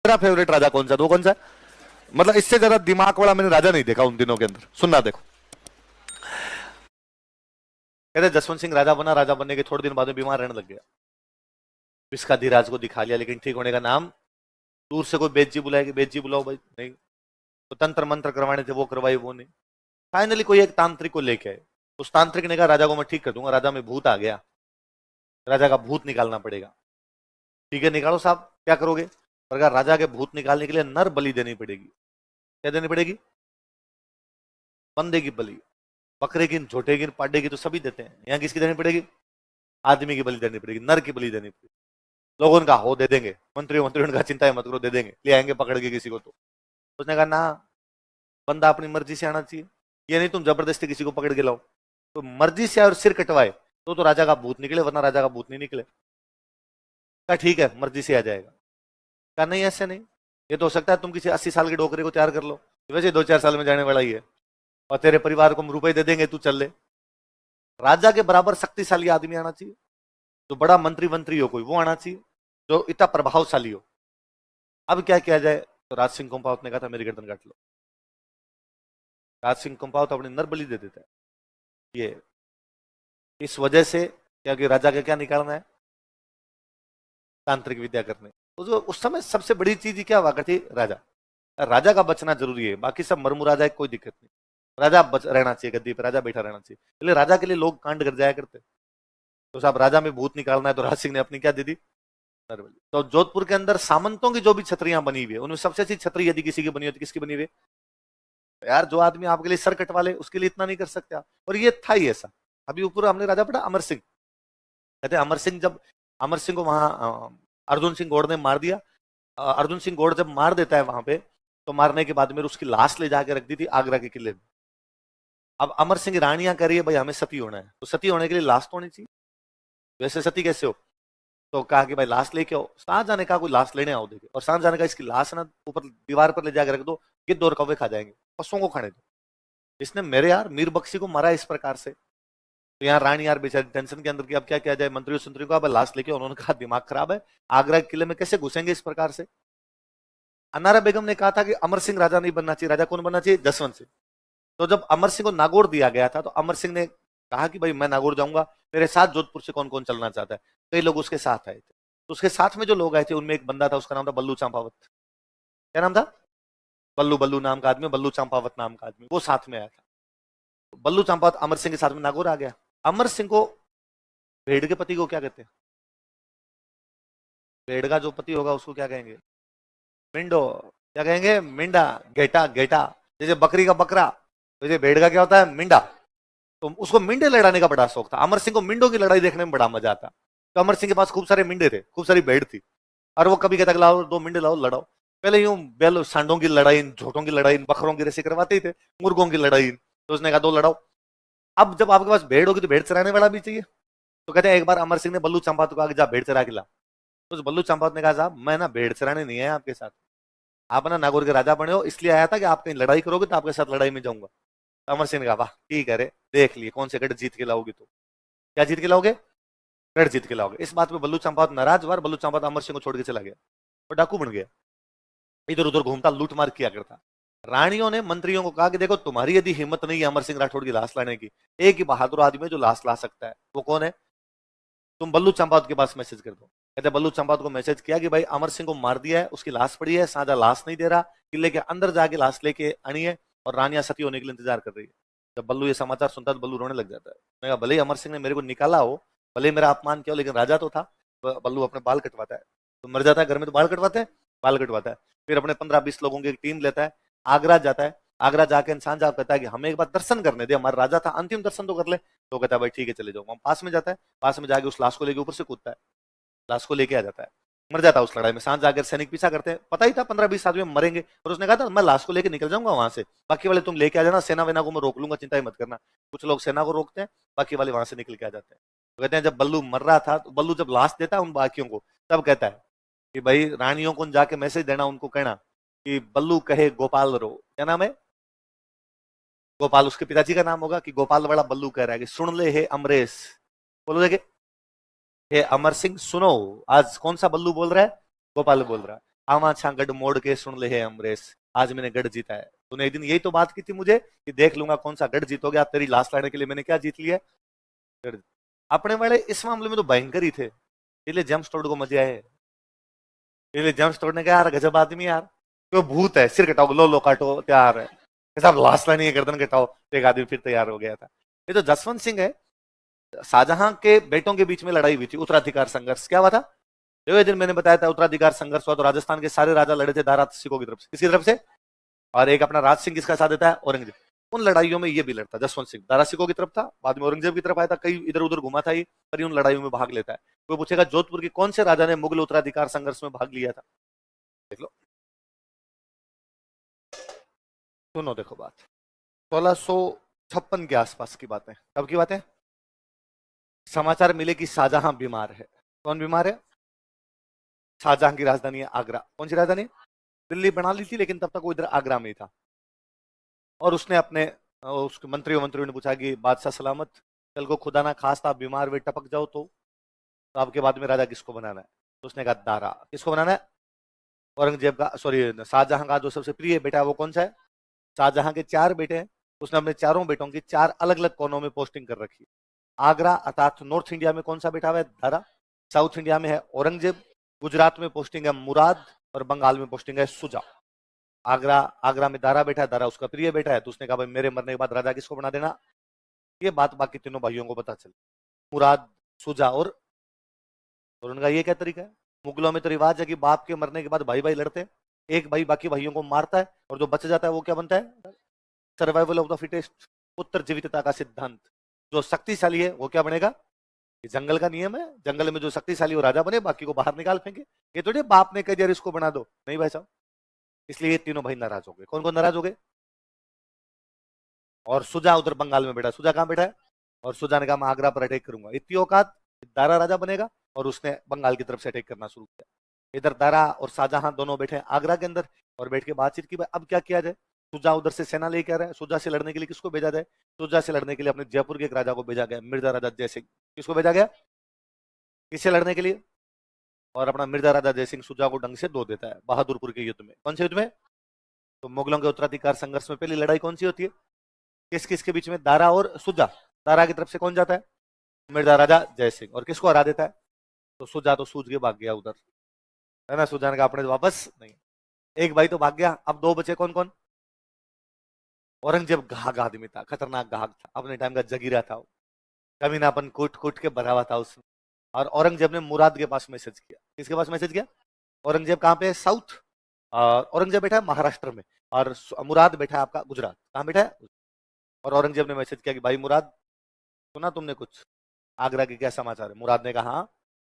मेरा फेवरेट राजा कौन सा, वो कौन सा? मतलब इससे ज्यादा दिमाग वाला मैंने राजा नहीं देखा उन दिनों के अंदर। सुनना देखो, कहते जसवंत सिंह राजा बना, राजा बनने के थोड़े दिन बाद में बीमार रहने लग गया। इसका धीराज को दिखा लिया, लेकिन ठीक होने का नाम, दूर से कोई बेद जी बुलाएगी, बेद जी बुलाओ भाई, नहीं। तो तंत्र मंत्र करवाने थे, वो करवाई, वो नहीं। फाइनली कोई एक तांत्रिक को लेके आए। उस तांत्रिक ने कहा राजा को मैं ठीक कर दूंगा, राजा में भूत आ गया, राजा का भूत निकालना पड़ेगा। ठीक है निकालो साहब, क्या करोगे? पर अगर राजा के भूत निकालने के लिए नर बलि देनी पड़ेगी। क्या देनी पड़ेगी? बंदे की बलि। बकरे की, झोटे की, पाडे की तो सभी देते हैं, यहाँ किसकी देनी पड़ेगी? आदमी की बलि देनी पड़ेगी, नर की बलि देनी पड़ेगी। लोगों ने कहा हो दे देंगे, मंत्री उनका चिंता मत करो, दे देंगे, ले आएंगे पकड़ के किसी को। तो उसने कहा ना, बंदा अपनी मर्जी से आना चाहिए, ये नहीं तुम जबरदस्ती किसी को पकड़ के लाओ। तो मर्जी से और सिर कटवाए तो राजा का भूत निकले, वरना राजा का भूत नहीं निकले। कहा ठीक है मर्जी से आ जाएगा। कहा नहीं ऐसे नहीं, ये तो हो सकता है तुम किसी 80 साल के डोकरे को तैयार कर लो, वैसे 2-4 साल में जाने वाला ही है, और तेरे परिवार को हम रुपए दे देंगे, तू चल ले। राजा के बराबर शक्तिशाली आदमी आना चाहिए, जो बड़ा मंत्री हो कोई, वो आना चाहिए जो इतना प्रभावशाली हो। अब क्या किया जाए? तो राज सिंह कुंपावत ने कहा था मेरी गर्दन काट लो। राज सिंह कुंपावत अपनी नरबली दे देता है। ये इस वजह से, क्योंकि राजा का क्या निकालना है? तांत्रिक विद्या करने। तो जो उस समय सबसे बड़ी चीज क्या हुआ करती? राजा। राजा का बचना जरूरी है, बाकी सब मरमू राजा है, कोई दिक्कत नहीं। राजा रहना चाहिए गद्दी पे, राजा बैठा रहना चाहिए। इसलिए राजा के लिए लोग कांड कर जाया करते। तो साहब राजा में भूत निकालना है, तो राज सिंह ने अपनी क्या दे दी? नरबली। तो जोधपुर के अंदर सामंतों की जो भी छतरियां बनी हुई है, उनमें सबसे अच्छी छतरी यदि किसी की बनी होती, किसकी बनी हुई? यार जो आदमी आपके लिए सर कटवा ले, उसके लिए इतना नहीं कर सकते आप। और ये था ही ऐसा। अभी ऊपर हमने राजा पढ़ा अमर सिंह, कहते अमर सिंह, जब अमर सिंह को वहां अर्जुन सिंह गौड़ ने मार दिया। अर्जुन सिंह गौड़ जब मार देता है वहां पे, तो मारने के बाद में उसकी लाश ले जाके रख दी थी आगरा के किले में। अब अमर सिंह रानियां कह रही है भाई हमें सती होना है, तो सती होने के लिए लाश तो होनी चाहिए, वैसे सती कैसे हो? तो कहा कि भाई लाश लेके आओ। शाहजहां ने कहा कोई लाश लेने आओ देखे, और शाहजहां ने कहा इसकी लाश ना ऊपर दीवार पर ले जाकर रख दो, गिद्ध और कौवे खा जाएंगे, पशुओं को खाने दो। इसने मेरे यार मीर बख्शी को मारा इस प्रकार से। तो यहाँ रानी यार बेचारी टेंशन के अंदर की, अब क्या किया जाए? मंत्री संतरी को अब लाश लेके, उन्होंने कहा दिमाग खराब है, आगरा के किले में कैसे घुसेंगे इस प्रकार से? अनारा बेगम ने कहा था कि अमर सिंह राजा नहीं बनना चाहिए, राजा कौन बनना चाहिए? जसवंत सिंह। तो जब अमर सिंह को नागौर दिया गया था, तो अमर सिंह ने कहा कि भाई मैं नागौर जाऊंगा, मेरे साथ जोधपुर से कौन कौन चलना चाहता है? कई लोग उसके साथ आए थे। तो उसके साथ में जो लोग आए थे, उनमें एक बंदा था, उसका नाम था बल्लू चंपावत। क्या नाम था? बल्लू, बल्लू नाम का आदमी, बल्लू चंपावत नाम का आदमी, वो साथ में आया था। तो बल्लू चंपावत अमर सिंह के साथ में नागौर आ गया। अमर सिंह को, भेड़ के पति को क्या कहते हैं? भेड़ का जो पति होगा उसको क्या कहेंगे? मिंडो। क्या कहेंगे? मिंडा, गेटा, गेटा। जैसे बकरी का बकरा, वैसे भेड़ का क्या होता है? मिंडा। तो उसको मिंडे लड़ाने का बड़ा शौक था। अमर सिंह को मिंडो की लड़ाई देखने में बड़ा मजा आता। तो अमर सिंह के पास खूब सारे मिंडे थे, खूब सारी भेड़ थी, और वो कभी कहता लाओ 2 मिंडे लाओ, लड़ाओ। पहले यूं बैल सांडों की लड़ाई, झोटों की लड़ाई, बकरों की रेसी करवाते ही थे, मुर्गों की लड़ाई। तो उसने कहा 2 लड़ाओ। अब जब आपके पास भेड़ होगी तो भेड़ चराने वाला भी चाहिए। तो कहते हैं एक बार अमर सिंह ने बल्लू चंपावत को आगे जा भेड़ चरा के ला। तो उस बल्लू चंपावत ने कहा साहब मैं ना भेड़ चराने नहीं आया आपके साथ, आप ना नागौर के राजा बने हो, इसलिए आया था कि आप कहीं लड़ाई करोगे तो आपके साथ लड़ाई में जाऊंगा। तो अमर सिंह ने कहा वाह ठीक है रे, देख लिए कौन से गढ़ जीत के लाओगे। तो क्या जीत के लाओगे? गढ़ जीत के लाओगे। इस बात पे बल्लू चंपावत नाराज हुआ, बल्लू चंपावत अमर सिंह को छोड़ के चला गया और डाकू बन गया, इधर उधर घूमता, लूट मार किया करता। रानियों ने मंत्रियों को कहा कि देखो तुम्हारी यदि हिम्मत नहीं है अमर सिंह राठौड़ की लाश लाने की, एक ही बहादुर आदमी है जो लाश ला सकता है, वो कौन है? तुम बल्लू चंपावत के पास मैसेज कर दो। कहते बल्लू चंपावत को मैसेज किया कि भाई अमर सिंह को मार दिया है, उसकी लाश पड़ी है, शाहजहां लाश नहीं दे रहा, किले के अंदर जाके लाश लेके आनी है, और रानियां सती होने के लिए इंतजार कर रही है। जब बल्लू ये समाचार सुनता है तो बल्लू रोने लग जाता है। मैं कहा भले ही अमर सिंह ने मेरे को निकाला हो, भले ही मेरा अपमान किया हो, लेकिन राजा तो था। बल्लू अपने बाल कटवाता है, तो मर जाता है घर में तो बाल कटवाते हैं, बाल कटवाता है। फिर अपने 15-20 लोगों की एक टीम लेता है, आगरा जाता है। आगरा जाके इंसान जब कहता है कि हमें एक बार दर्शन करने दे, हमारा राजा था, अंतिम दर्शन तो कर ले। तो कहता है भाई ठीक है चले जाओ। पास में जाता है, पास में जाके उस लाश को लेके ऊपर से कूदता है, लाश को लेके आ जाता है, मर जाता है उस लड़ाई में। सांझ जाकर सैनिक पीछा करते हैं, पता ही था 15-20 आदमी मरेंगे, और उसने कहा था मैं लाश को लेके निकल जाऊंगा वहां से, बाकी वाले तुम लेके आ जाना, सेना वेना को मैं रोक लूंगा, चिंता ही मत करना। कुछ लोग सेना को रोकते हैं, बाकी वाले वहां से निकल के आ जाते हैं। तो कहते हैं जब बल्लू मर रहा था, तो बल्लू जब लाश देता है उन बाकियों को, तब कहता है कि भाई रानियों को जाके मैसेज देना, उनको कहना कि बल्लू कहे गोपाल रो। क्या नाम है? गोपाल उसके पिताजी का नाम होगा, कि गोपाल बड़ा बल्लू कह रहा है कि सुन ले हे अमरेश, बोलो देखे, हे अमर सिंह सुनो, आज कौन सा बल्लू बोल रहा है? गोपाल बोल रहा है। आवा छा गढ़ मोड़ के सुन ले है अमरेश, आज मैंने गढ़ जीता है। तूने एक दिन यही तो बात की थी मुझे कि देख लूंगा कौन सा गढ़ जीतोगे, आप तेरी लाश लाने के लिए मैंने क्या जीत लिया है, गढ़। अपने वाले इस मामले में तो भयंकर ही थे, इसलिए जेम्स टोड को मजे आए, इसलिए जेम्स टोड ने कहा यार गजब आदमी यार, क्यों भूत है, सिर कटाओ, लो लो काटो, तैयार है, साहब लाश लानी है, गर्दन कटाओ, तो एक आदमी फिर तैयार हो गया था। ये तो जसवंत सिंह है, शाहजहां के बेटों के बीच में लड़ाई हुई थी, उत्तराधिकार संघर्ष, क्या हुआ था? जो दिन मैंने बताया था उत्तराधिकार संघर्ष हुआ, तो राजस्थान के सारे राजा लड़े थे दारा सिखों की तरफ से, किसकी तरफ से? और एक अपना राज सिंह किसका साथ देता है? औरंगजेब। उन लड़ाइयों में ये भी लड़ता, जसवंत सिंह दारा सिखों की तरफ था, बाद में औरंगजेब की तरफ आया था, कई इधर उधर घुमा था ये, पर उन लड़ाइयों में भाग लेता है। कोई पूछेगा जोधपुर के कौन से राजा ने मुगल उत्तराधिकार संघर्ष में भाग लिया था, देख लो, सुनो देखो बात, 1656 के आसपास की बात है। कब की बात है? समाचार मिले कि शाहजहां बीमार है। कौन बीमार है? शाहजहां की राजधानी है आगरा। कौन सी राजधानी? दिल्ली बना ली थी, लेकिन तब तक वो इधर आगरा में ही था। और उसने अपने उसके मंत्रियों ने पूछा कि बादशाह सलामत, कल को खुदा ना खास्ता आप बीमार हुए टपक जाओ तो आपके बाद में राजा किसको बनाना है? तो उसने कहा दारा। किसको बनाना है? औरंगजेब का, सॉरी, शाहजहां का जो सबसे प्रिय बेटा है वो कौन सा है? शाहजहां के 4 बेटे हैं, उसने अपने चारों बेटों की 4 अलग अलग कोनों में पोस्टिंग कर रखी। आगरा अर्थात नॉर्थ इंडिया में कौन सा बैठा हुआ है? दारा। साउथ इंडिया में है औरंगजेब, गुजरात में पोस्टिंग है मुराद, और बंगाल में पोस्टिंग है सुजा। आगरा आगरा में दारा बैठा है, दारा उसका प्रिय बेटा है, तो उसने कहा भाई मेरे मरने के बाद राजा किसको बना देना। ये बात बाकी तीनों भाइयों को पता चली, मुराद, सुजा और उनका ये क्या तरीका है? मुगलों में तो रिवाज है कि बाप के मरने के बाद भाई भाई लड़ते हैं, एक भाई बाकी भाइयों को मारता है, और जो बच जाता है वो क्या बनता है? सर्वाइवल ऑफ द फिटेस्ट, उत्तर जीवितता का सिद्धांत। जो शक्तिशाली है वो क्या बनेगा? ये जंगल का नियम है, जंगल में जो शक्तिशाली वो राजा बने, बाकी को बाहर निकाल फेंके। ये थोड़ी बाप ने कह दिया इसको बना दो, नहीं भाई साहब। इसलिए ये तीनों भाई नाराज हो गए। कौन कौन नाराज हो गए? और सुजा उधर बंगाल में बैठा। सुजा कहां बैठा है? और सुजा ने कहा मैं आगरा पर अटैक करूंगा, इतनी औकात, दारा राजा बनेगा, और उसने बंगाल की तरफ से अटैक करना शुरू किया। इधर दारा और शाहजहां दोनों बैठे हैं आगरा के अंदर, और बैठ के बातचीत की अब क्या किया जाए। सुजा उधर से सेना लेके आ रहा है, सुजा से लड़ने के लिए किसको भेजा जाए? सुजा से लड़ने के लिए अपने जयपुर के एक राजा को भेजा गया, मिर्जा राजा जयसिंह। किसको भेजा गया? किससे लड़ने के लिए? और अपना मिर्जा राजा जयसिंह सुजा को ढंग से धो देता है बहादुरपुर के युद्ध में। कौन से युद्ध में? तो मुगलों के उत्तराधिकार संघर्ष में पहली लड़ाई कौन सी होती है? किस किस के बीच में? दारा और सुजा। दारा की तरफ से कौन जाता है? मिर्जा राजा जयसिंह। और किसको हरा देता है? तो सुजा तो सूझ के भाग गया उधर, है ना, सुजा ने कहा अपने वापस नहीं। एक भाई तो भाग गया, अब 2 बचे। कौन कौन? औरंगजेब घाघ आदमी था, खतरनाक घाघ था, अपने टाइम का जगीरा था, कमीनापन कूट कूट के भरा हुआ था उसमें। और औरंगजेब ने मुराद के पास मैसेज किया। किसके पास मैसेज किया? औरंगजेब कहाँ पे है? साउथ। औरंगजेब बैठा है महाराष्ट्र में, और मुराद बैठा है आपका गुजरात। कहाँ बैठा है? और औरंगजेब ने मैसेज किया कि भाई मुराद, सुना तुमने कुछ आगरा के क्या समाचार है? मुराद ने कहा हाँ,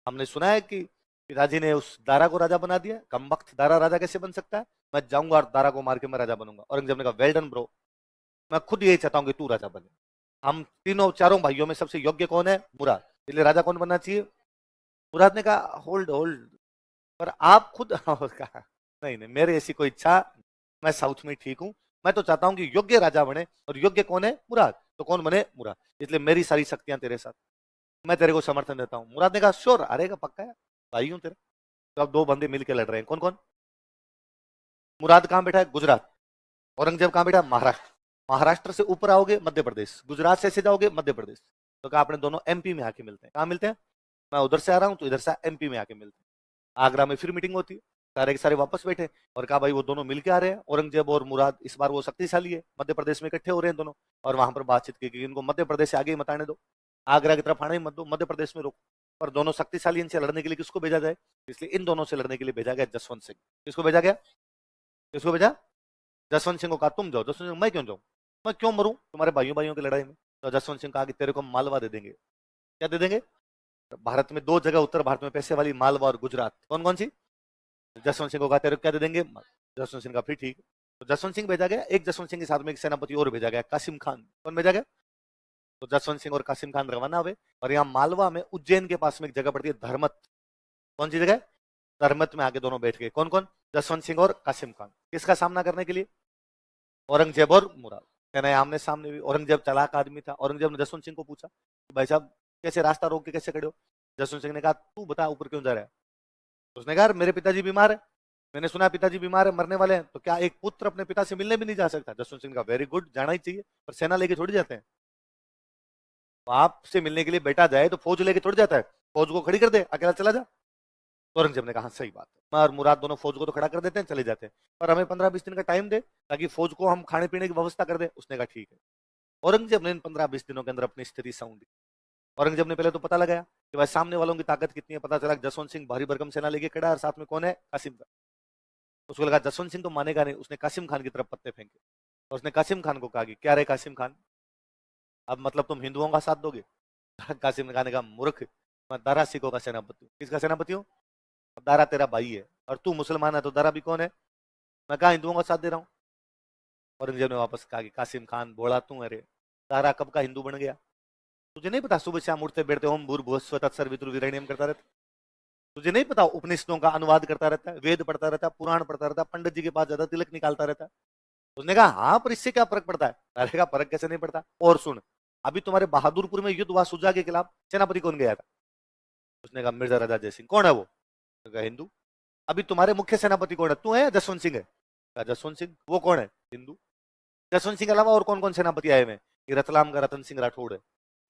हमने सुना है कि पिताजी ने उस दारा को राजा बना दिया। कम वक्त दारा राजा कैसे बन सकता है? मैं जाऊंगा और दारा को मार के मैं राजा बनूंगा। औरंगजेब ने कहा वेल डन ब्रो, मैं खुद यही चाहता हूँ कि तू राजा बने। हम तीनों चारों भाइयों में सबसे योग्य कौन है? मुराद, इसलिए राजा कौन बनना चाहिए? मुराद ने कहा होल्ड होल्ड, पर आप खुद कहा नहीं नहीं, मेरी ऐसी कोई इच्छा, मैं साउथ में ठीक हूँ, मैं तो चाहता हूँ कि योग्य राजा बने, और योग्य कौन है? मुराद। तो कौन बने? मुराद। इसलिए मेरी सारी शक्तियां तेरे साथ, मैं तेरे को समर्थन देता हूँ। मुराद ने कहा श्योर, अरे का पक्का है, भाई हूँ तेरा। तो अब 2 बंदे मिलकर लड़ रहे हैं। कौन कौन? मुराद कहाँ बैठा है? गुजरात। औरंगजेब कहाँ बैठा? महाराष्ट्र। महाराष्ट्र से ऊपर आओगे मध्य प्रदेश, गुजरात से ऐसे जाओगे मध्य प्रदेश। तो कहा अपने दोनों एमपी में आके मिलते हैं। कहाँ मिलते हैं? मैं उधर से आ रहा हूँ तो इधर से एमपी में आके मिलते हैं। आगरा में फिर मीटिंग होती है, सारे के सारे वापस बैठे, और कहा भाई वो दोनों मिलके आ रहे हैं, औरंगजेब और मुराद, इस बार वो शक्तिशाली है, मध्य प्रदेश में इकट्ठे हो रहे हैं दोनों। और वहां पर बातचीत की कि इनको मध्य प्रदेश से आगे ही मत आने दो, आगरा की तरफ आने ही मत दो, मध्य प्रदेश में रोको। पर दोनों शक्तिशाली, इनसे लड़ने के लिए किसको भेजा जाए? इसलिए इन दोनों से लड़ने के लिए भेजा गया जसवंत सिंह। किसको भेजा गया? किसको भेजा? जसवंत सिंह को कहा तुम जाओ। जसवंत सिंह, मैं क्यों जाऊं, मैं क्यों मरूं तुम्हारे भाइयों भाइयों की लड़ाई में? तो जसवंत सिंह कहा कि तेरे को मालवा दे देंगे। क्या दे देंगे? भारत में 2 जगह उत्तर भारत में पैसे वाली, मालवा और गुजरात। कौन कौन सी? जसवंत सिंह को कहा तेरे को क्या दे देंगे? जसवंत सिंह का फिर ठीक। तो जसवंत सिंह भेजा गया, एक जसवंत सिंह के साथ में एक सेनापति और भेजा गया, कासिम खान। कौन भेजा गया? तो जसवंत सिंह और कासिम खान रवाना हुए, और यहाँ मालवा में उज्जैन के पास में एक जगह पड़ती है धर्मत। कौन सी जगह? धर्मत में आके दोनों बैठ गए। कौन कौन? जसवंत सिंह और कासिम खान। किसका सामना करने के लिए? औरंगजेब और मुराद। सेना आमने सामने हुई। औरंगजेब चालाक आदमी था, औरंगजेब ने जसवंत सिंह को पूछा भाई साहब कैसे रास्ता रोक के कैसे खड़े हो? जसवंत सिंह ने कहा तू बता ऊपर क्यों जा रहा है? उसने कहा मेरे पिताजी बीमार है, मैंने सुना पिताजी बीमार है, मरने वाले हैं, तो क्या एक पुत्र अपने पिता से मिलने भी नहीं जा सकता? जसवंत सिंह का वेरी गुड, जाना ही चाहिए, पर सेना लेके थोड़ी जाते हैं। बाप से मिलने के लिए बेटा जाए तो फौज लेके थोड़ी जाता है, फौज को खड़ी कर दे, अकेला चला जा। तो औरंगजेब ने कहा सही बात है, मैं और मुराद दोनों फौज को तो खड़ा कर देते हैं, चले जाते हैं, पर हमें 15-20 दिन का टाइम दे ताकि फौज को हम खाने पीने की व्यवस्था कर दे। उसने कहा ठीक है। औरंगजेब ने इन 15-20 दिनों के अंदर अपनी स्थिति साउंड दी। औरंगजेब ने पहले तो पता लगाया कि भाई सामने वालों की ताकत कितनी है। पता चला जसवंत सिंह भारी भरकम सेना लेके खड़ा है और साथ में कौन है? कासिम खान। उसको लगा जसवंत सिंह तो मानेगा नहीं, उसने कासिम खान की तरफ पत्ते फेंके और उसने कासिम खान को कहा कि क्या रे कासिम खान, अब मतलब तुम हिंदुओं का साथ दोगे? कासिम खान ने कहा मूर्ख, मैं दारा सिखों का सेनापति हूँ। किसका सेनापति हूँ? दारा तेरा भाई है और तू मुसलमान है, तो दारा भी कौन है? मैं कहा हिंदुओं का साथ दे रहा हूँ। औरंगजेब ने वापस कहा कि कासिम खान बोला तू, अरे दारा कब का हिंदू बन गया? तुझे नहीं पता सुबह शाम उठते बैठते ओम भूर्भुवस्सुवः तत्सर्ववितुर्वरेण्यम करता रहता? तुझे नहीं पता उपनिषदों का अनुवाद करता रहता है, वेद पढ़ता रहता है, पुराण पढ़ता रहता है, पंडित जी के पास ज्यादा तिलक निकालता रहता है? उसने कहा हाँ, पर इससे क्या फर्क पड़ता है? अरे का फर्क कैसे नहीं पड़ता? और सुन, अभी तुम्हारे बहादुरपुर में युद्ध हुआ सुजा के खिलाफ, सेनापति कौन गया था? उसने कहा मिर्जा राजा जय सिंह। कौन है वो? उसने कहा हिंदू। अभी तुम्हारे मुख्य सेनापति कौन है? तू है या जसवंत सिंह है? कहा जसवंत सिंह। वो कौन है? हिंदू। जसवंत सिंह के अलावा और कौन कौन सेनापति आए हुए हैं? कि रतलाम का रतन सिंह राठौड़ है।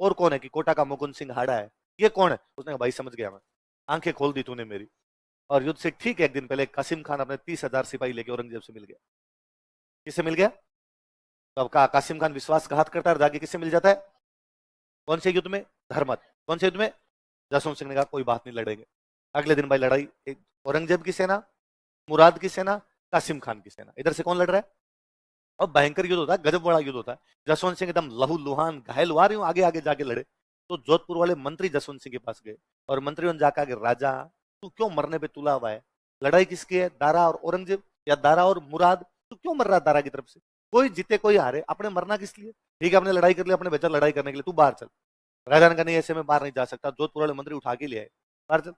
और कौन है? कि कोटा का मुकुंद सिंह हाड़ा है। ये कौन है? उसने कहा भाई समझ गया मैं, आंखें खोल दी तूने मेरी। और युद्ध से ठीक एक दिन पहले कासिम खान अपने 30,000 सिपाही लेके औरंगजेब से मिल गया। किससे मिल गया? तो अब कहा कासिम खान विश्वासघात करता है, जाके किससे मिल जाता है? कौन से युद्ध में? धर्मत। कौन से युद्ध में? जसवंत सिंह ने कहा कोई बात नहीं, लड़ेंगे। अगले दिन भाई लड़ाई, औरंगजेब की सेना, मुराद की सेना, कासिम खान की सेना, इधर से कौन लड़ रहा है? और भयंकर युद्ध होता है, गजब बड़ा युद्ध होता है। जसवंत सिंह एकदम लहू लुहान घायल हुआ रही हूँ, आगे आगे जाके लड़े। तो जोधपुर वाले मंत्री जसवंत सिंह के पास गए और मंत्रियों ने जाकर राजा तू क्यों मरने पे तुला हुआ है? लड़ाई किसकी है? दारा और औरंगजेब या दारा और मुराद? तू क्यों मर रहा है दारा की तरफ से? कोई जीते कोई हारे, अपने मरना किस लिए? ठीक है, अपने लड़ाई कर लिया, अपने बेचा लड़ाई करने के लिए, तू बाहर चल। राजा ने कहा नहीं, ऐसे में बाहर नहीं जा सकता। जोधपुर वाले मंत्री उठा के ले आए, बाहर चल,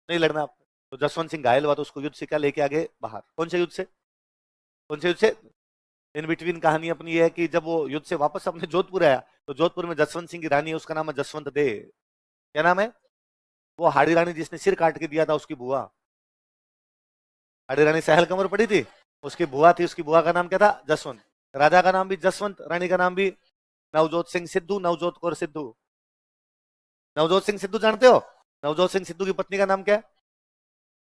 नहीं लड़ना आपको। तो जसवंत सिंह घायल हुआ तो उसको युद्ध से क्या लेके आगे बाहर? कौन से युद्ध से? कौन से युद्ध से? इन बिटवीन कहानी अपनी ये है कि जब वो युद्ध से वापस अपने जोधपुर आया तो जोधपुर में जसवंत सिंह की रानी है, उसका नाम है जसवंत दे। क्या नाम है? वो हाड़ी रानी जिसने सिर काट के दिया था, उसकी बुआ। हाड़ी रानी सहल कमर पड़ी थी, उसकी बुआ थी, उसकी बुआ का नाम क्या था? जसवंत। राजा का नाम भी जसवंत, रानी का नाम भी नवजोत सिंह सिद्धू, नवजोत कौर सिद्धू। नवजोत सिंह सिद्धू जानते हो? नवजोत सिंह सिद्धू की पत्नी का नाम क्या है?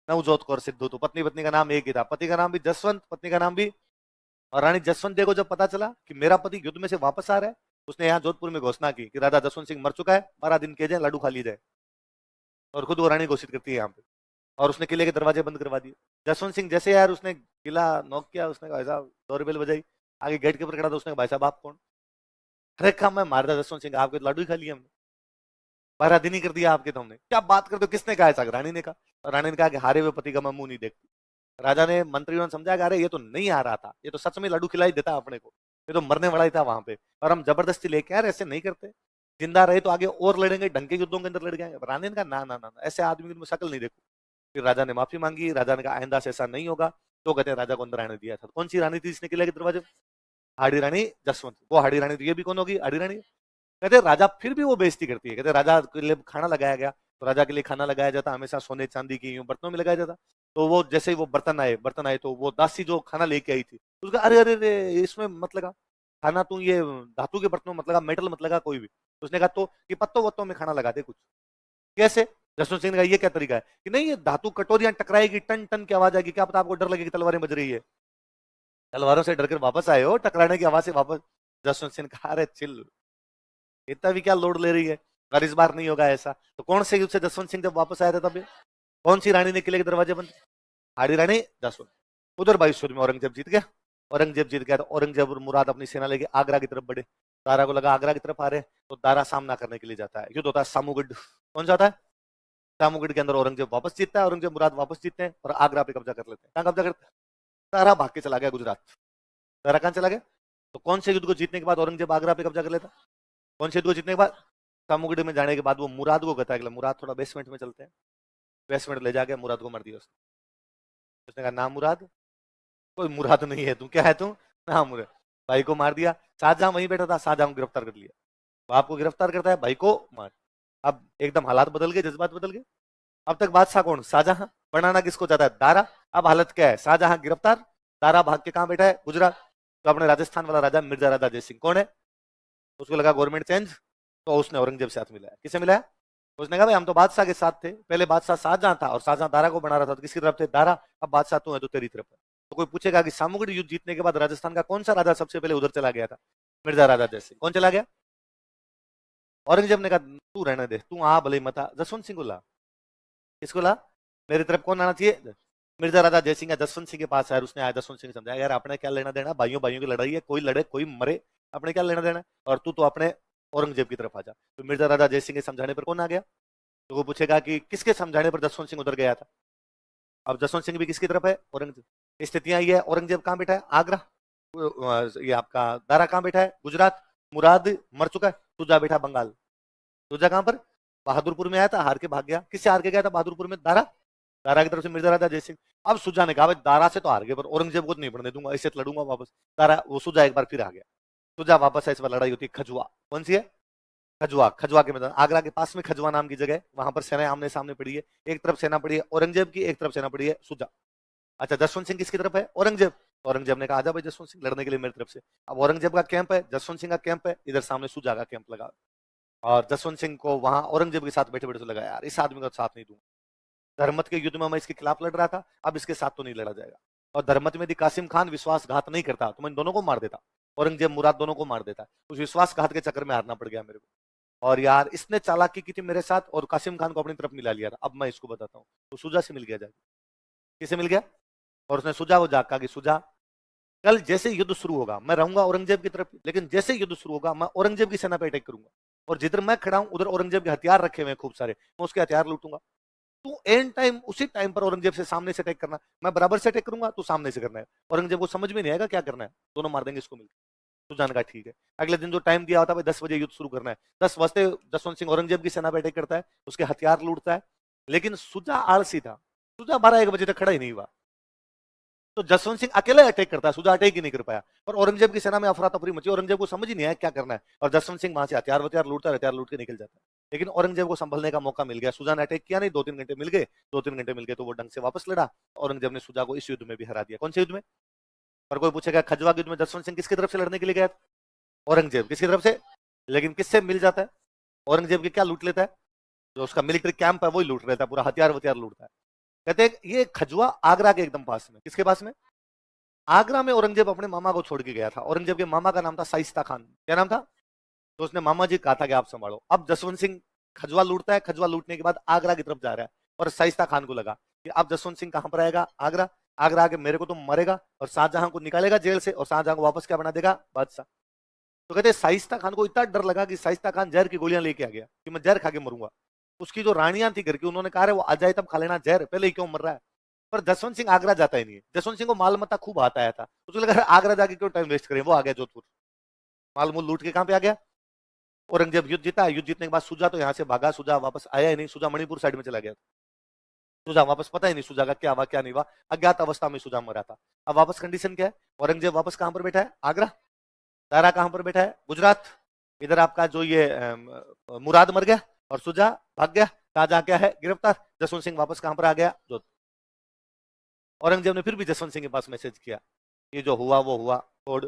नवजोत कौर सिद्धू। तो पत्नी पत्नी का नाम एक ही था, पति का नाम भी जसवंत, पत्नी का नाम भी। और रानी जसवंत को जब पता चला कि मेरा पति युद्ध में से वापस आ रहा है, उसने यहाँ जोधपुर में घोषणा की कि राजा जसवंत सिंह मर चुका है, 12 दिन के जाए, लड्डू खा ली जाए। और खुद वो रानी घोषित करती है यहाँ पे। और उसने किले के दरवाजे बंद करवा दिए। जसवंत सिंह जैसे यार उसने किला नॉक किया, उसने कहा भाई साहब, डोर बेल बजाई, आगे गेट के ऊपर खड़ा था, उसने कहा भाई साहब आप कौन? अरे काम मैं मारदा जसवंत सिंह, आपके तो लड्डू ही खा लिया हमने, 12 दिन ही कर दिया आपके, तो हमने क्या बात करते हो? किसने कहा ऐसा? रानी ने कहा। और रानी ने कहा कि हारे हुए पति का मैं मुंह नहीं देखती। राजा ने मंत्रियों ने समझा कि अरे ये तो नहीं आ रहा था, ये तो सच में लड्डू खिलाई देता अपने को, ये तो मरने वाला ही था वहां पे, और हम जबरदस्ती लेके यार ऐसे नहीं करते, जिंदा रहे तो आगे और लड़ेंगे, ढंग के युद्धों के अंदर लड़ गए। रानी ने कहा ना ना ना, ऐसे आदमी की शक्ल नहीं देखो। फिर राजा ने माफी मांगी, राजा ने कहा आइंदा से ऐसा नहीं होगा। तो कहते हैं राजा को अंदर आने दिया था। कौन सी रानी थी जिसने किले के दरवाजे? हाड़ी रानी जसवंत। वो हाड़ी रानी, तो ये भी कौन होगी? हाड़ी रानी। कहते राजा फिर भी वो बेइज्जती करती है। कहते राजा के लिए खाना लगाया गया, तो राजा के लिए खाना लगाया जाता हमेशा सोने चांदी की यूं बर्तनों में लगाया जाता। तो वो जैसे ही वो बर्तन आए तो वो दासी जो खाना लेके आई थी, उसका अरे अरे अरे इसमें मत लगा खाना, तू ये धातु के बर्तनों मत लगा, मेटल मत लगा कोई भी। उसने कहा तो कि पत्तों वत्तों में खाना लगा दे कुछ। कैसे? जसवंत सिंह ने कहा ये क्या तरीका है? कि नहीं, ये धातु कटोरियां टकराएगी, टन टन की आवाज आएगी, क्या पता आपको डर लगेगी तलवारें बज रही है। तलवारों से डरकर वापस आए हो, टकराने की आवाज से वापस। जसवंत सिंह ने कहा अरे चिल, इतना भी क्या लोड ले रही है, और इस बार नहीं होगा ऐसा। तो कौन से युद्ध से जसवंत सिंह जब वापस आया था तब कौन सी रानी ने किले के दरवाजे बंद? हाड़ी रानी जसवंत। उधर 22 में औरंगजेब जीत गया। औरंगजेब जीत गया तो औरंगजेब और मुराद अपनी सेना लेके आगरा की तरफ बढ़े। दारा को लगा आगरा की तरफ आ रहे, तो दारा सामना करने के लिए जाता है। युद्ध होता है सामूगढ़। कौन जाता है? सामूगढ़ के अंदर औरंगजेब वापस जीतता है, औरंगजेब मुराद वापस जीतते हैं और आगरा पे कब्जा कर लेते हैं। कहां कब्जा करते हैं? दारा भाग के चला गया गुजरात। दारा कहां चला गया? तो कौन से युद्ध को जीतने के बाद औरंगजेब आगरा पे कब्जा कर लेता? कौन से युद्ध को जीतने के बाद? सामूगढ़ में जाने के बाद वो मुराद को कहता है मुराद थोड़ा बेसमेंट में चलते हैं। बेसमेंट ले जाके मुराद को मार दिया उसने कहा ना मुराद, कोई मुराद नहीं है, तू क्या है तू? ना मुराद। भाई को मार दिया। शाहजहां वहीं बैठा था, शाहजहां को गिरफ्तार कर लिया। बाप को गिरफ्तार करता है, भाई को मार। अब एकदम हालात बदल गए, जज्बात बदल गए। अब तक बादशाह कौन? शाहजहां। बनाना किसको चाहता है? दारा। अब हालत क्या है? शाहजहां गिरफ्तार, दारा भाग के कहां बैठा है? गुजरात। तो अपने राजस्थान वाला राजा मिर्जा राजा जयसिंह कौन है? उसको लगा गवर्नमेंट चेंज, तो उसने औरंगजेब से हाथ मिलाया। किसे मिलाया? उसने कहा भाई हम तो बादशाह के साथ थे, पहले बादशाह शाहजहां था और शाहजहां दारा को बना रहा था, तो किसकी तरफ थे? दारा। अब बादशाह तू है तो तेरी तरफ है। तो कोई पूछेगा कि सामूहिक युद्ध जीतने के बाद राजस्थान का कौन सा राजा सबसे पहले उधर चला गया था? मिर्जा राजा जयसिंह। कौन चला गया? औरंगजेब ने कहा तू रहने दे, तू आ भले मत आ, जसवंत सिंह को ला। किसको ला? मेरी तरफ कौन आना चाहिए? मिर्जा राजा जयसिंह का जसवंत सिंह के पास आया, उसने आया, जसवंत सिंह समझाया यार अपने क्या लेना देना, भाइयों भाइयों की लड़ाई है, कोई लड़े कोई मरे, अपने क्या लेना देना, और तू तो अपने औरंगजेब की तरफ आ जा। तो मिर्जा राजा जयसिंह के समझाने पर कौन आ गया? तो वो पूछेगा कि किसके समझाने पर जसवंत सिंह उधर गया था? अब जसवंत सिंह भी किसकी तरफ है? औरंगजेब। स्थितियां ये है, औरंगजेब कहां बैठा है? आगरा। ये आपका दारा कहां बैठा है? गुजरात। मुराद मर चुका है, सुजा बैठा बंगाल। सुजा कहां पर? बहादुरपुर में आया था, हार के भाग गया। किससे हार के गया था बहादुरपुर में? दारा। दारा की तरफ से मिर्जा राजा जयसिंह। अब सुजा ने कहा भाई दारा से तो हार गए पर औरंगजेब को तो नहीं पड़ने दूंगा, इससे तो लड़ूंगा वापस। दारा वो सुजा एक बार फिर आ गया। सुजा वापस है, इस बार लड़ाई होती है खजुआ। कौन सी है? खजुआ। खजुआ के मैदान, आगरा के पास में खजुआ नाम की जगह है, वहां पर सेना आमने सामने पड़ी है। एक तरफ सेना पड़ी है औरंगजेब की, एक तरफ सेना पड़ी है सुजा। अच्छा जसवंत सिंह किसकी तरफ है? औरंगजेब। औरंगजेब ने कहा आजा भाई जसवंत सिंह लड़ने के लिए मेरी तरफ से। अब औरंगजेब का कैंप है, जसवंत सिंह का कैंप है, इधर सामने सुजा का कैंप लगा। और जसवंत सिंह को वहां औरंगजेब के साथ बैठे बैठे तो लगा यार इस आदमी का साथ नहीं दूंगा। धर्मत के युद्ध में मैं इसके खिलाफ लड़ रहा था, अब इसके साथ तो नहीं लड़ा जाएगा। और धर्मत में यदि कासिम खान विश्वासघात नहीं करता तो मैं इन दोनों को मार देता, औरंगजेब मुराद दोनों को मार देता। उस विश्वासघात के चक्कर में हारना पड़ गया मेरे को। और यार इसने चालाकी की थी मेरे साथ और कासिम खान को अपनी तरफ मिला लिया था, अब मैं इसको बताता हूँ। तो सुजा से मिल गया जाके। किसे मिल गया? और उसने सुजा को जाग कहा कि सुजा कल जैसे युद्ध शुरू होगा मैं रहूंगा औरंगजेब की तरफ, लेकिन जैसे युद्ध शुरू होगा मैं औरंगजेब की सेना पे अटैक करूंगा, और जिधर मैं खड़ा हूं उधर औरंगजेब के हथियार रखे हुए हैं खूब सारे, मैं उसके हथियार लूटूंगा। तू एंड टाइम उसी टाइम पर औरंगजेब से सामने से अटैक करना, मैं बराबर से अटैक करूंगा, तू सामने से करना है। औरंगजेब को समझ में नहीं आएगा क्या करना है, दोनों मार देंगे इसको मिलकर। सुजान का ठीक है। अगले दिन जो टाइम दिया होता है 10 बजे युद्ध शुरू करना है, 10 बजते जसवंत सिंह औरंगजेब की सेना पे अटैक करता है, उसके हथियार लूटता है। लेकिन सुजा आलसी था, सुजा 12-1 बजे तक खड़ा ही नहीं हुआ। तो जसवंत सिंह अकेले अटैक करता है, सुजा अटैक ही नहीं कर पाया। और औरंगजेब की सेना में अफरा तफरी मची, औरंगजेब को समझ ही नहीं आया क्या करना है, और जसवंत सिंह वहां से हथियार वथियार लूटता है, हथियार लूट के निकल जाता है। लेकिन औरंगजेब को संभलने का मौका मिल गया, सुजा ने अटैक किया नहीं, 2-3 घंटे मिल गए, 2-3 घंटे मिल गए तो वो ढंग से वापस लड़ा। औरंगजेब ने सुजा को इस युद्ध में भी हरा दिया। कौन से युद्ध में? और कोई पूछेगा खजवा युद्ध में जसवंत सिंह किसकी तरफ से लड़ने के लिए गया था? औरंगजेब। किसकी तरफ से? लेकिन किससे मिल जाता है? औरंगजेब के क्या लूट लेता है? जो उसका मिलिट्री कैंप है वही लूट लेता है, पूरा हथियार वथियार लूटता है। कहते हैं ये खजुआ आगरा के एकदम पास में। किसके पास में? आगरा में औरंगजेब अपने मामा को छोड़ के गया था। औरंगजेब के मामा का नाम था शाइस्ता खान। क्या नाम था? तो उसने मामा जी कहा था कि आप संभालो। अब जसवंत सिंह खजुआ लूटता है, खजुआ लूटने के बाद आगरा की तरफ जा रहा है, और शाइस्ता खान को लगा कि अब जसवंत सिंह कहां पर आएगा? आगरा। आगरा आके मेरे को तो मरेगा और शाहजहां को निकालेगा जेल से, और शाहजहां को वापस क्या बना देगा? बादशाह। तो कहते शाइस्ता खान को इतना डर लगा कि शाइस्ता खान जहर की गोलियां लेके आ गया कि मैं जहर खा के मरूंगा। उसकी जो रानियां थी घर की, उन्होंने कहा वो आ जाए तब खा लेना जहर, पहले ही क्यों मर रहा है। पर जसवंत सिंह आगरा जाता ही नहीं है। जसवंत सिंह को माल मत्ता खूब आता आया था, उसको लगा आगरा जाके क्यों टाइम वेस्ट करें, वो आ गया जोधपुर। माल मूल लूट के कहां पे आ गया? औरंगजेब युद्ध जीता। युद्ध जीतने के बाद सुजा तो यहाँ से भागा, सुजा वापस आया ही नहीं, सुजा मणिपुर साइड में चला गया। सुजा वापस पता ही नहीं सुजा का क्या हुआ क्या नहीं हुआ, अज्ञात अवस्था में सुजा मरा था। अब वापस कंडीशन क्या है? औरंगजेब वापस कहां पर बैठा है? आगरा। दारा कहां पर बैठा है? गुजरात। इधर आपका जो ये मुराद मर गया और सुजा भाग गया, ताजा क्या है? गिरफ्तार। जसवंत सिंह वापस कहां पर आ गया? जोधपुर। औरंगजेब ने फिर भी जसवंत सिंह के पास मैसेज किया, ये जो हुआ वो हुआ, छोड़,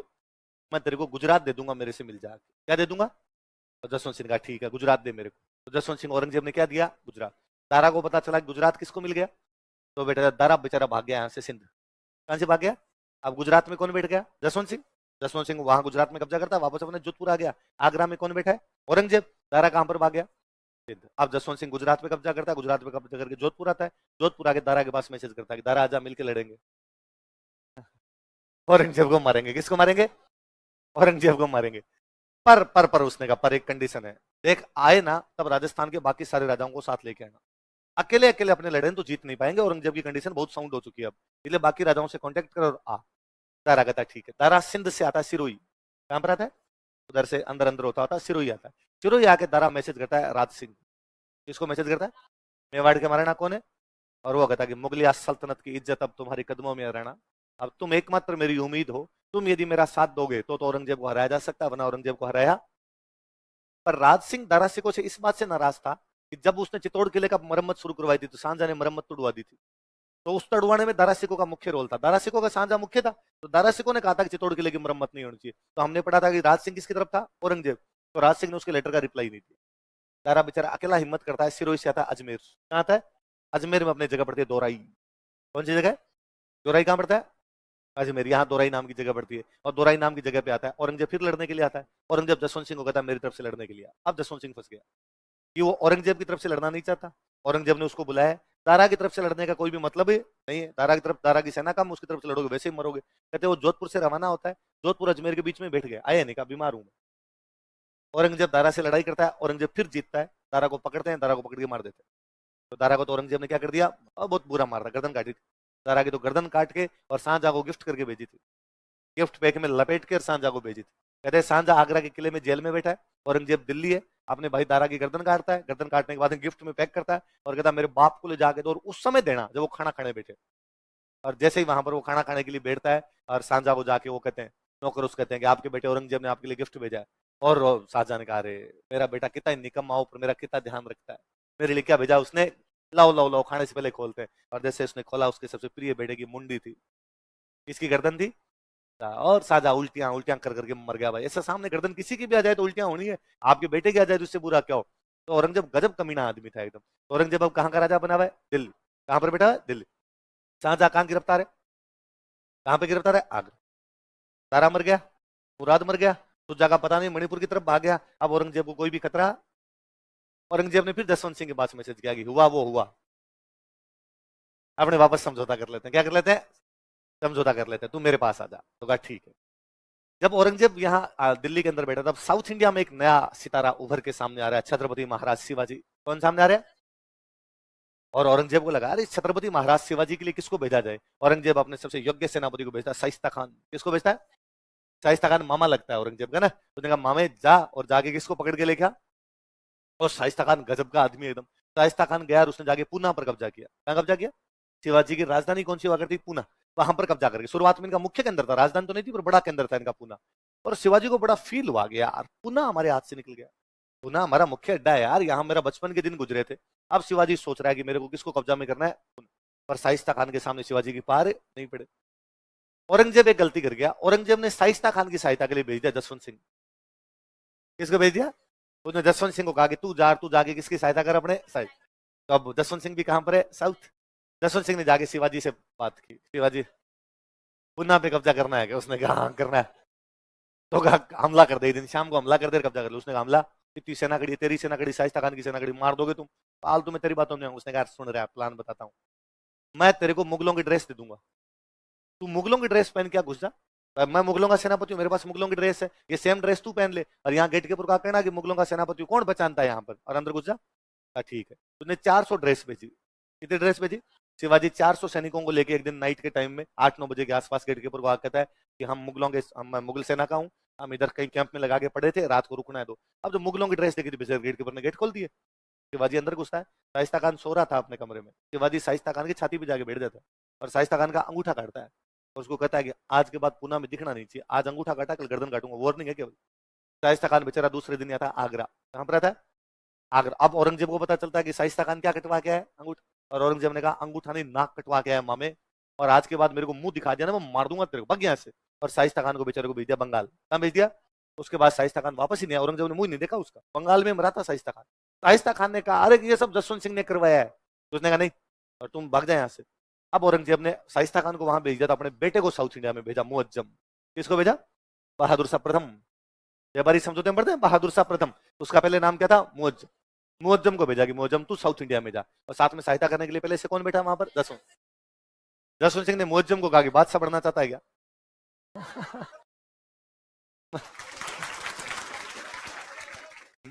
मैं तेरे को गुजरात दे दूंगा, मेरे से मिल जा। क्या दे दूंगा? तो जसवंत सिंह ने कहा ठीक है गुजरात दे मेरे को। तो जसवंत सिंह औरंगजेब ने क्या दिया? गुजरात। दारा को पता चला गुजरात किसको मिल गया, तो बेटा दारा बेचारा भाग गया यहाँ से सिंध। कहां से भाग गया? अब गुजरात में कौन बैठ गया? जसवंत सिंह। जसवंत सिंह वहां गुजरात में कब्जा करता, वापस अपने जोधपुर आ गया। आगरा में कौन बैठा है? औरंगजेब। दारा कहां पर भाग गया? सिंध। अब जसवंत सिंह गुजरात में कब्जा करता है, गुजरात में कब्जा करके जोधपुर आता है। जोधपुर आके दारा के पास मैसेज करता है कि दारा आजा मिलकर लड़ेंगे। औरंगजेब को मारेंगे। किसको मारेंगे? औरंगजेब को मारेंगे। पर उसने कहा पर एक कंडीशन है, देख आए ना तब राजस्थान के बाकी सारे राजाओं को साथ लेके आना, अकेले अकेले अपने लड़े तो जीत नहीं पाएंगे। औरंगजेब की कंडीशन बहुत साउंड हो चुकी है अब, इसलिए बाकी राजाओं से कांटेक्ट कर और आ। दारा कहता है ठीक है। दारा सिंध से आता है सिरोही। कहां पर आता है? उधर से अंदर अंदर होता है, सिरोही आता है। सिरोही आके दारा मैसेज करता है राज सिंह। किसको मैसेज करता है? मेवाड़ के महाराणा कौन है? और वो कहता है कि मुगलिया सल्तनत की इज्जत अब तुम्हारे कदमों में रहना, अब तुम एकमात्र मेरी उम्मीद हो, तुम यदि मेरा साथ दोगे तो औरंगजेब को हराया जा सकता है, वरना औरंगजेब को हराया। पर राज सिंह दारा सिंह से इस बात से नाराज था कि जब उसने चित्तौड़ किले का मरम्मत शुरू करवाई थी तो शाहजहां ने मरम्मत तुड़वा दी थी। तो उस तड़वाने में दारा सिकों का मुख्य रोल था। दारा सिकों का शाहजहां मुख्य था, तो दारा सिकों ने कहा था कि चित्तौड़ किले की मरम्मत नहीं होनी चाहिए। तो हमने पढ़ा था कि राज सिंह किसकी तरफ था, औरंगजेब। तो राज सिंह ने उसके लेटर का रिप्लाई नहीं दिया। दारा बेचारा अकेला हिम्मत करता है, सिरोही से आता है अजमेर। कहाँ आता है? अजमेर में अपनी जगह पड़ती है दोराई। कौन सी जगह है? दोराई कहाँ पड़ता है? अजमेर। यहाँ दोराई नाम की जगह पड़ती है, और दोराई नाम की जगह पे आता है औरंगजेब, फिर लड़ने के लिए आता है। औरंगजेब जसवंत सिंह को कहता है मेरी तरफ से लड़ने के लिए। अब जसवंत सिंह फंस गया कि वो औरंगजेब की तरफ से लड़ना नहीं चाहता। औरंगजेब ने उसको बुलाया, दारा की तरफ से लड़ने का कोई भी मतलब ही नहीं है, दारा की तरफ, दारा की सेना कम, उसकी तरफ से लड़ोगे वैसे ही मरोगे। कहते वो जोधपुर से रवाना होता है, जोधपुर अजमेर के बीच में बैठ गया, आया नहीं, कहा बीमार हूं मैं। औरंगजेब दारा से लड़ाई करता है, औरंगजेब फिर जीतता है, दारा को पकड़ते हैं, दारा को पकड़ के मार देते हैं। तो दारा को तो औरंगजेब ने क्या कर दिया, बहुत बुरा मार था, गर्दन काटी थी दारा की। तो गर्दन काट के और शाहजहां को गिफ्ट करके भेजी थी, गिफ्ट पैक में लपेट के शाहजहां को भेजी थी। कहते हैं शाहजहां आगरा के किले में जेल में बैठा है, औरंगजेब दिल्ली है, अपने भाई दारा की गर्दन काटता है, गर्दन काटने के बाद गिफ्ट में पैक करता है और कहता है मेरे बाप को ले जाके दो, और उस समय देना जब वो खाना खाने बैठे। और जैसे ही वहां पर वो खाना खाने के लिए बैठता है, और शाहजहां को जाके वो कहते हैं, नौकर उस कहते हैं कि आपके बेटे औरंगजेब ने आपके लिए गिफ्ट भेजा है। और शाहजहां ने कहा अरे मेरा बेटा कितना निकम्मा हो, पर मेरा कितना ध्यान रखता है, मेरे लिए क्या भेजा उसने, लाओ लाओ लाओ, खाने से पहले खोलते हैं। और जैसे उसने खोला, उसके सबसे प्रिय बेटे की मुंडी थी, किसकी गर्दन थी, और साजा उल्टियां उल्टियां कर करके मर गया। भाई ऐसा सामने गर्दन किसी की भी आ जाए तो उल्टियां होनी है, आपके बेटे की आ जाए तो उससे बुरा क्या हो। तो औरंगजेब गजब कमीना आदमी था एकदम। तो औरंगजेब अब कहाँ का राजा बना हुआ है, दिल्ली। कहां पर बैठा है, दिल्ली। शाहजहां कहां गिरफ्तार है, कहां पे गिरफ्तार है, आगरा। तारा मर गया, मुराद मर गया, तो जगह पता नहीं मणिपुर की तरफ भाग गया। अब औरंगजेब को कोई भी खतरा। औरंगजेब ने फिर जसवंत सिंह के पास मैसेज किया कि हुआ वो हुआ, अपने वापस समझौता कर लेते हैं। क्या कर लेते हैं, समझौता कर लेते हैं, तू मेरे पास आ जा। तो कहा ठीक है। जब औरंगजेब यहाँ दिल्ली के अंदर बैठा, तब साउथ इंडिया में एक नया सितारा उभर के सामने आ रहा है, छत्रपति महाराज शिवाजी। कौन सामने आ रहा है? और औरंगजेब को लगा अरे छत्रपति महाराज शिवाजी के लिए किसको भेजा जाए। औरंगजेब अपने सबसे योग्य सेनापति को भेजता है, शाइस्ता खान। किसको भेजता है? शाइस्ता खान मामा लगता है औरंगजेब का ना। तो उसने कहा मामे जा, और जाके किसको पकड़ के लेके आ। और शाइस्ता खान गजब का आदमी एकदम। शाइस्ता खान गया और उसने जाके पूना पर कब्जा किया। कहाँ कब्जा किया? शिवाजी की राजधानी कौन सी हुआ करती, पूना, वहां पर कब्जा करके। शुरुआत में इनका मुख्य केंद्र था, राजधानी तो नहीं थी, पर बड़ा केंद्र था इनका पूना। और शिवाजी को बड़ा फील हुआ गया यार, पूना हमारे हाथ से निकल गया, पूना हमारा मुख्य अड्डा है यार, यहाँ मेरा बचपन के दिन गुजरे थे। अब शिवाजी सोच रहा है कि मेरे को किसको कब्जा में करना है, पर शाइस्ता खान के सामने शिवाजी की पार नहीं पड़े। औरंगजेब एक गलती कर गया, औरंगजेब ने शाइस्ता खान की सहायता के लिए भेज दिया जसवंत सिंह। किसको भेज दिया? उसने जसवंत सिंह को कहा कि तू जाके किसकी सहायता कर, अपने साइड। तो अब जसवंत सिंह भी कहां पर है, साउथ। जसवंत सिंह ने जाके शिवाजी से बात की, शिवाजी पुन्ना पे कब्जा करना है क्या? उसने कहा हाँ करना है। तो कहा हमला कर दे, दिन शाम को हमला कर दे, कब्जा कर लो। उसने कहा हमला, इतनी सेना खड़ी, तेरी सेना खड़ी, शाइस्ता खान की सेना खड़ी, मार दोगे तुम, फालतू में तेरी बातों में। उसने कहा सुन रहा है, प्लान बताता हूँ, मैं तेरे को मुगलों की ड्रेस दे दूंगा, तू मुगलों की ड्रेस पहन के घुस जा। मैं मुगलों का सेनापति हूँ, मेरे पास मुगलों की ड्रेस है, ये सेम ड्रेस तू पहन ले, और यहाँ गेट के ऊपर कहना कि मुगलों का सेनापति कौन पहचानता है यहाँ पर, और अंदर घुस जा। ठीक है। उसने 400 ड्रेस भेजी। कितनी ड्रेस भेजी? शिवाजी 400 सैनिकों को लेके एक दिन नाइट के टाइम में 8-9 बजे के आसपास गेट के ऊपर कहता है कि हम मुगल सेना का हूँ, हम इधर कहीं कैंप में लगा के पड़े थे, रात को रुकना है दो। अब जो मुगलों की ड्रेस देखी थी गेट के ऊपर ने गेट खोल दिए। शिवाजी अंदर घुसता है, शाइस्ता खान सो रहा था अपने कमरे में। शिवाजी शाइस्ता खान की छाती पे जाके बैठ जाता है, और शाइस्ता खान का अंगूठा काटता है, और उसको कहता है कि आज के बाद पुणे में दिखना नहीं चाहिए, आज अंगूठा काटा कल गर्दन काटूंगा, वार्निंग है केवल। शाइस्ता खान बेचारा दूसरे दिन आता है आगरा। कहां पर रहता है? आगरा। अब औरंगजेब को पता चलता है कि शाइस्ता खान क्या कटवा के है, अंगूठा। और औरंगजेब ने कहा अंगूठा नहीं, नाक कटवा के है मामे, और आज के बाद मेरे को मुंह दिखा दिया ना, मैं मार दूंगा तेरे को, भग यहाँ से। और शाइस्ता खान को बेचारे को भेज दिया बंगाल। कहां भेज दिया? उसके बाद शाइस्ता खान वापस ही नहीं आया, औरंगजेब ने मुंह नहीं देखा उसका, बंगाल में मरा था शाइस्ता खान। शाइस्ता खान ने कहा अरे ये सब जसवंत सिंह ने करवाया है। तो उसने कहा नहीं, और तुम भाग जाए यहाँ से। अब औरंगजेब ने शाइस्ता खान को वहां भेज दिया, तो अपने बेटे को साउथ इंडिया में भेजा, मुअज्जम। किसको भेजा? बहादुर शाह प्रथम। बारी समझौते में पढ़ते हैं, बहादुर शाह प्रथम। उसका पहले नाम क्या था? मुअज्जम। मुअज्जम को भेजा कि मुअज्जम तू साउथ इंडिया में जा, और साथ में सहायता करने के लिए पहले से कौन बैठा वहां पर? जसवंत। जसवंत सिंह ने मुअज्जम को कहा कि बादशाह बनना चाहता है क्या?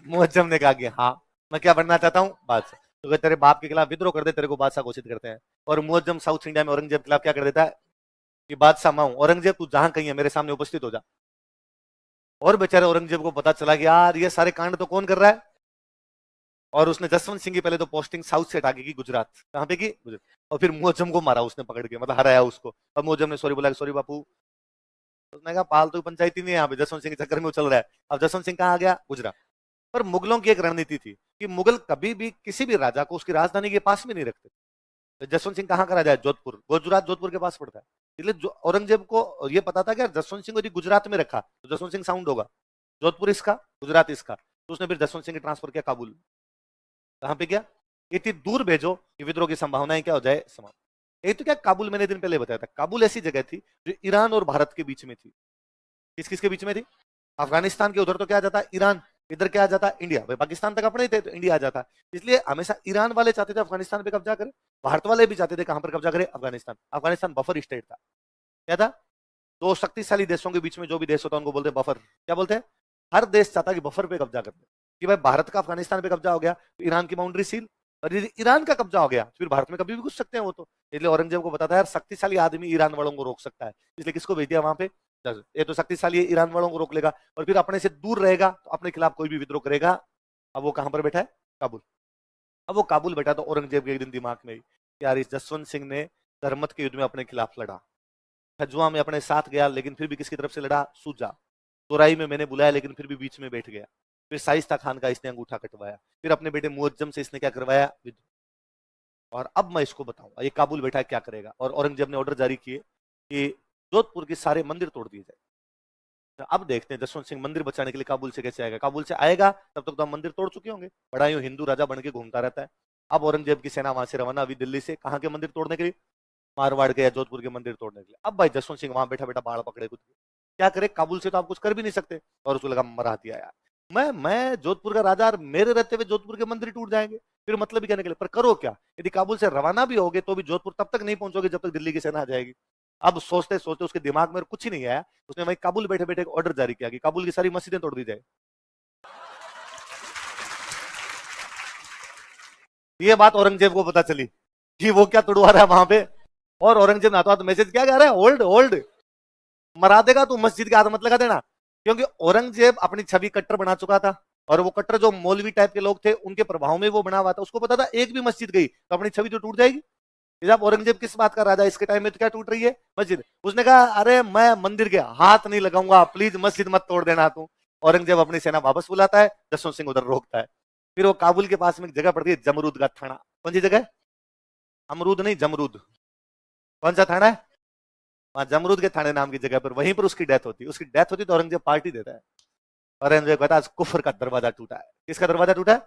मुअज्जम ने कहा कि हाँ, मैं क्या बनना चाहता हूँ? बादशाह। तो तेरे बाप के खिलाफ विद्रोह कर दे, तेरे को बादशाह घोषित करते हैं। और मुअज्जम साउथ इंडिया में औरंगजेब के खिलाफ क्या कर देता है कि बादशाह मैं हूं, औरंगजेब तू जहां कहीं है मेरे सामने उपस्थित हो जा। और बेचारे औरंगजेब को पता चला कि यार ये सारे कांड तो कौन कर रहा है। और उसने जसवंत सिंह की पहले तो पोस्टिंग साउथ से हटा के की गुजरात। कहां पे की? गुजरात। और फिर मुअज्जम को मारा उसने पकड़ के, मतलब हराया उसको। और मुअज्जम ने सॉरी बोला, सॉरी बापू। उसने कहा पालतू पंचायती नहीं है यहाँ पे, जसवंत सिंह के चक्कर में वो चल रहा है। अब जसवंत सिंह कहाँ आ गया? गुजरात। पर मुगलों की एक रणनीति थी कि मुगल कभी भी किसी भी राजा को उसकी राजधानी के पास में नहीं रखते। तो जसवंत सिंह कहाँ का राजा है? जोधपुर। गुजरात जोधपुर के पास पड़ता है। इसलिए औरंगजेब को ये पता था कि जसवंत सिंह को यदि गुजरात में रखा तो जसवंत सिंह साउंड होगा, जोधपुर इसका, गुजरात इसका, तो उसने फिर जसवंत सिंह ट्रांसफर किया काबुल। कहां पे क्या? इतनी दूर भेजो कि विद्रोह की संभावनाएं क्या हो जाए, समाप्त। यही तो क्या काबुल मैंने दिन पहले बताया था, काबुल ऐसी जगह थी जो ईरान और भारत के बीच में थी। किस किस के बीच में थी? अफगानिस्तान के उधर तो क्या आ जाता, ईरान, इधर क्या आ जाता, इंडिया। भाई पाकिस्तान तक अपने थे तो इंडिया आ जाता। इसलिए हमेशा ईरान वाले चाहते थे अफगानिस्तान पे कब्जा करे, भारत वाले भी चाहते थे कहां पर कब्जा करे, अफगानिस्तान। अफगानिस्तान बफर स्टेट था। क्या था? दो शक्तिशाली देशों के बीच में जो भी देश होता है उनको बोलते हैं बफर। क्या बोलते हैं? हर देश चाहता कि बफर पे कब्जा कर दे, कि भाई भारत का अफगानिस्तान पे कब्जा हो गया तो ईरान की बाउंड्री सील, और यदि ईरान का कब्जा हो गया तो फिर भारत में कभी भी घुस सकते हैं वो तो। इसलिए औरंगजेब को बताता है यार शक्तिशाली आदमी ईरान वालों को रोक सकता है, इसलिए किसको भेज दिया वहां पे? ये तो शक्तिशाली ईरान वालों को रोक लेगा और फिर अपने से दूर रहेगा तो अपने खिलाफ कोई भी विद्रोह करेगा। अब वो कहां पर बैठा है? काबुल। अब वो काबुल बैठा तो औरंगजेब के एक दिन दिमाग में यार इस जसवंत सिंह ने धर्मत के युद्ध में अपने खिलाफ लड़ा, खजुआ में अपने साथ गया लेकिन फिर भी किसकी तरफ से लड़ा? सूजा। तोराई में मैंने बुलाया लेकिन फिर भी बीच में बैठ गया। फिर शाइस्ता खान का इसने अंगूठा कटवाया, फिर अपने बेटे मुअज्जम से इसने क्या करवाया? विद्रोह। और अब मैं इसको बताऊंगा ये काबुल बैठा क्या करेगा। और औरंगजेब ने ऑर्डर जारी किए कि जोधपुर के सारे मंदिर तोड़ दिए जाए। तो अब देखते हैं जसवंत सिंह मंदिर बचाने के लिए काबुल से कैसे आएगा। काबुल से आएगा तब तक तो हम मंदिर तोड़ चुके होंगे, बड़ा यूं हिंदू राजा बन के घूमता रहता है। अब औरंगजेब की सेना वहां से रवाना हुई दिल्ली से, कहाँ के मंदिर तोड़ने के लिए? मारवाड़ के या जोधपुर के मंदिर तोड़ने के लिए। अब भाई जसवंत सिंह वहां बैठा बैठा बाढ़ पकड़े खुद क्या करे, काबुल से तो आप कुछ कर भी नहीं सकते। और उसको लगा मरा दिया यार, मैं जोधपुर का राजा और मेरे रहते हुए जोधपुर के मंदिर टूट जाएंगे, फिर मतलब भी कहने के लिए। पर करो क्या, यदि काबुल से रवाना भी होगे तो भी जोधपुर तब तक नहीं पहुंचोगे जब तक दिल्ली की सेना आ जाएगी। अब सोचते सोचते उसके दिमाग में कुछ ही नहीं आया, उसने वही काबुल बैठे बैठे एक ऑर्डर जारी किया कि काबुल की सारी मस्जिदें तोड़ दी जाए। ये बात औरंगजेब को पता चली कि वो क्या तोड़वा रहा है वहां पे। और औरंगजेब ने तो मैसेज क्या कह रहा है? होल्ड होल्ड, मरा देगा तू, मस्जिद के हाथ मत लगा देना। क्योंकि औरंगजेब अपनी छवि कट्टर बना चुका था और वो कट्टर जो मौलवी टाइप के लोग थे उनके प्रभाव में वो बना हुआ था। उसको पता था एक भी मस्जिद गई तो अपनी छवि तो टूट जाएगी। जब औरंगजेब किस बात का राजा, इसके टाइम में तो क्या टूट रही है? मस्जिद। उसने कहा अरे मैं मंदिर के हाथ नहीं लगाऊंगा, प्लीज मस्जिद मत तोड़ देना तू। औरंगजेब अपनी सेना वापस बुलाता है, जसवंत सिंह उधर रोकता है। फिर वो काबुल के पास में एक जगह पड़ती है जमरूद का थाना। कौन सी जगह? अमरूद नहीं, जमरूद। कौन सा थाना है? वहां जमरूद के थाने नाम की जगह पर, वहीं पर उसकी डेथ होती है। उसकी डेथ होती तो औरंगजेब पार्टी देता है। औरंगजेब कहता है कुफर का दरवाजा टूटा है। किसका दरवाजा टूटा है?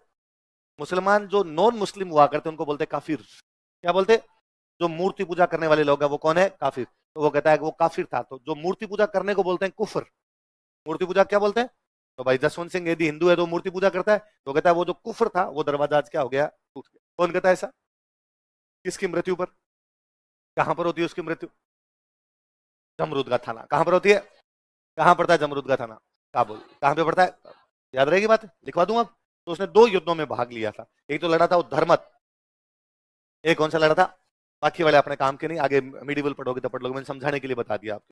मुसलमान जो नॉन मुस्लिम हुआ करते उनको बोलते काफिर। क्या बोलते? जो मूर्ति पूजा करने वाले लोग हैं वो कौन है? काफिर। तो वो कहता है कि वो काफिर था, तो जो मूर्ति पूजा करने को बोलते हैं कुफर। मूर्ति पूजा क्या बोलते हैं? तो भाई जसवंत सिंह यदि हिंदू है तो मूर्ति पूजा करता है, तो कहता है वो जो कुफर था वो दरवाजा आज क्या हो गया? टूट गया। कौन कहता है ऐसा? किसकी मृत्यु पर? कहां पर होती है उसकी मृत्यु? जमरूद का थाना। कहां पर होती है? कहां पड़ता है जमरूद का थाना? काबुल। कहां पे पड़ता है? याद रहेगी बात, लिखवा दूंगा। तो उसने दो युद्धों में भाग लिया था, एक तो लड़ा था वो धर्मत, एक कौन सा लड़ा था? बाकी वाले अपने काम के नहीं, आगे मीडिवल पढ़ोगे तो पढ़ लोगे, मैंने समझाने के लिए बता दिया आपको।